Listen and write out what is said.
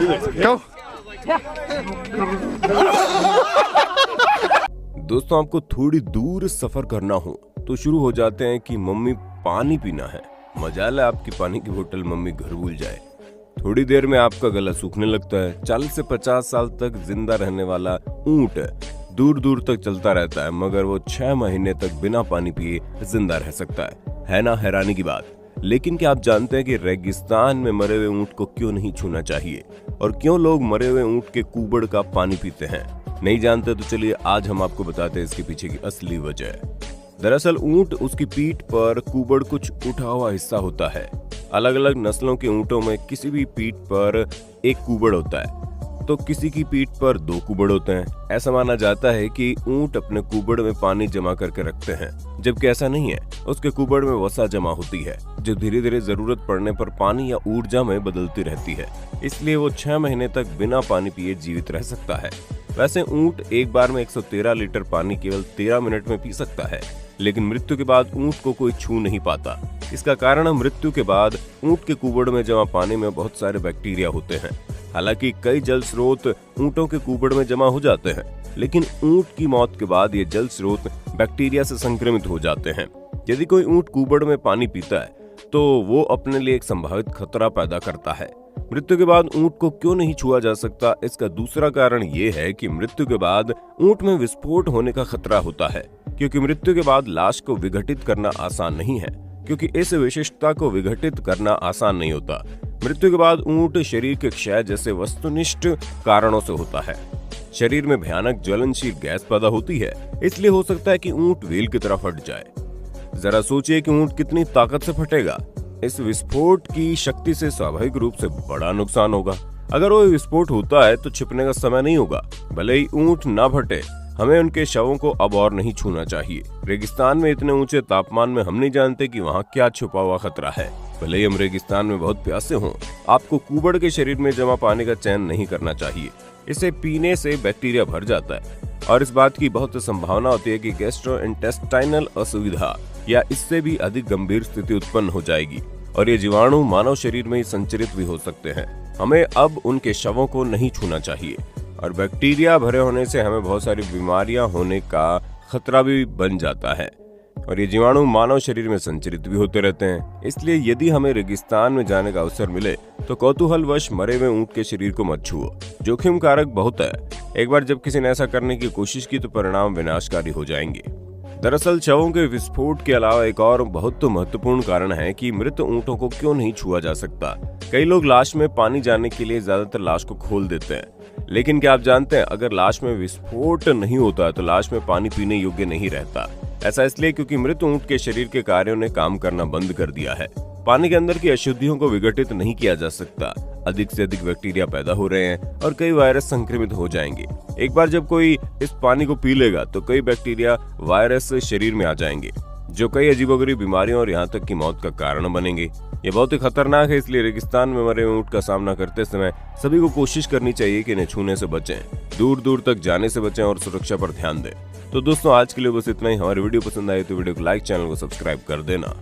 Go. दोस्तों, आपको थोड़ी दूर सफर करना हो तो शुरू हो जाते हैं कि मम्मी पानी पीना है। मजाल है आपकी पानी की बोतल मम्मी घर भूल जाए। थोड़ी देर में आपका गला सूखने लगता है। 40 से 50 साल तक जिंदा रहने वाला ऊंट दूर दूर तक चलता रहता है, मगर वो 6 महीने तक बिना पानी पिए जिंदा रह सकता है ना हैरानी की बात। लेकिन क्या आप जानते हैं कि रेगिस्तान में मरे हुए ऊंट को क्यों नहीं छूना चाहिए और क्यों लोग मरे हुए ऊंट के कूबड़ का पानी पीते हैं? नहीं जानते तो चलिए आज हम आपको बताते हैं इसके पीछे की असली वजह। दरअसल ऊंट, उसकी पीठ पर कूबड़ कुछ उठा हुआ हिस्सा होता है। अलग अलग नस्लों के ऊंटों में किसी भी पीठ पर एक कूबड़ होता है तो किसी की पीठ पर 2 कूबड़ होते हैं। ऐसा माना जाता है कि ऊंट अपने कूबड़ में पानी जमा करके रखते हैं, जबकि ऐसा नहीं है। उसके कूबड़ में वसा जमा होती है जो धीरे धीरे जरूरत पड़ने पर पानी या ऊर्जा में बदलती रहती है। इसलिए वो 6 महीने तक बिना पानी पिए जीवित रह सकता है। वैसे ऊंट एक बार में 113 लीटर पानी केवल 13 मिनट में पी सकता है, लेकिन मृत्यु के बाद ऊंट को कोई छू नहीं पाता। इसका कारण मृत्यु के बाद ऊंट के कूबड़ में जमा पानी में बहुत सारे बैक्टीरिया होते हैं। हालांकि कई जल स्रोत ऊंटों के कूबड़ में जमा हो जाते हैं, लेकिन ऊंट की मौत के बाद ये जल स्रोत बैक्टीरिया से संक्रमित हो जाते हैं। यदि कोई ऊंट कूबड़ में पानी पीता है तो वो अपने लिए एक संभावित खतरा पैदा करता है। मृत्यु के बाद ऊंट को क्यों नहीं छुआ जा सकता? इसका दूसरा कारण ये है कि मृत्यु के बाद ऊंट में विस्फोट होने का खतरा होता है, क्योंकि मृत्यु के बाद लाश को विघटित करना आसान नहीं है, क्योंकि इस विशिष्टता को विघटित करना आसान नहीं होता। मृत्यु के बाद ऊंट शरीर के क्षय जैसे वस्तुनिष्ठ कारणों से होता है। शरीर में भयानक ज्वलनशील गैस पैदा होती है, इसलिए हो सकता है कि ऊंट व्हील की तरह फट जाए। जरा सोचिए कि ऊंट कितनी ताकत से फटेगा। इस विस्फोट की शक्ति से स्वाभाविक रूप से बड़ा नुकसान होगा। अगर वो विस्फोट होता है तो छिपने का समय नहीं होगा। भले ही ऊंट ना फटे, हमें उनके शवों को अब और नहीं छूना चाहिए। रेगिस्तान में इतने ऊंचे तापमान में हम नहीं जानते कि वहाँ क्या छुपा हुआ खतरा है। भले ही हम रेगिस्तान में बहुत प्यासे हों, आपको कूबड़ के शरीर में जमा पानी का चयन नहीं करना चाहिए। इसे पीने से बैक्टीरिया भर जाता है और इस बात की बहुत संभावना होती है कि गैस्ट्रोइंटेस्टाइनल असुविधा या इससे भी अधिक गंभीर स्थिति उत्पन्न हो जाएगी और ये जीवाणु मानव शरीर में ही संचरित भी हो सकते हैं। हमें अब उनके शवों को नहीं छूना चाहिए और बैक्टीरिया भरे होने से हमें बहुत सारी बीमारियां होने का खतरा भी बन जाता है और ये जीवाणु मानव शरीर में संचरित भी होते रहते हैं। इसलिए यदि हमें रेगिस्तान में जाने का अवसर मिले तो कौतूहलवश मरे हुए ऊंट के शरीर को मत छुओ। जोखिम कारक बहुत है। एक बार जब किसी ने ऐसा करने की कोशिश की तो परिणाम विनाशकारी हो जाएंगे। दरअसल शवों के विस्फोट के अलावा एक और बहुत महत्वपूर्ण कारण है कि मृत ऊंटों को क्यों नहीं छुआ जा सकता। कई लोग लाश में पानी जाने के लिए ज्यादातर लाश को खोल देते हैं, लेकिन क्या आप जानते हैं अगर लाश में विस्फोट नहीं होता तो लाश में पानी पीने योग्य नहीं रहता। ऐसा इसलिए क्योंकि मृत ऊंट के शरीर के कार्यों ने काम करना बंद कर दिया है। पानी के अंदर की अशुद्धियों को विघटित नहीं किया जा सकता। अधिक से अधिक बैक्टीरिया पैदा हो रहे हैं और कई वायरस संक्रमित हो जाएंगे। एक बार जब कोई इस पानी को पी लेगा तो कई बैक्टीरिया वायरस शरीर में आ जाएंगे जो कई अजीबोगरीब बीमारियों और यहाँ तक की मौत का कारण बनेंगे। ये बहुत ही खतरनाक है, इसलिए रेगिस्तान में मरे ऊंट का सामना करते समय सभी को कोशिश करनी चाहिए कि इन्हें छूने से बचें, दूर दूर तक जाने से बचें और सुरक्षा पर ध्यान दें। तो दोस्तों आज के लिए बस इतना ही। हमारी वीडियो पसंद आई तो वीडियो को लाइक, चैनल को सब्सक्राइब कर देना।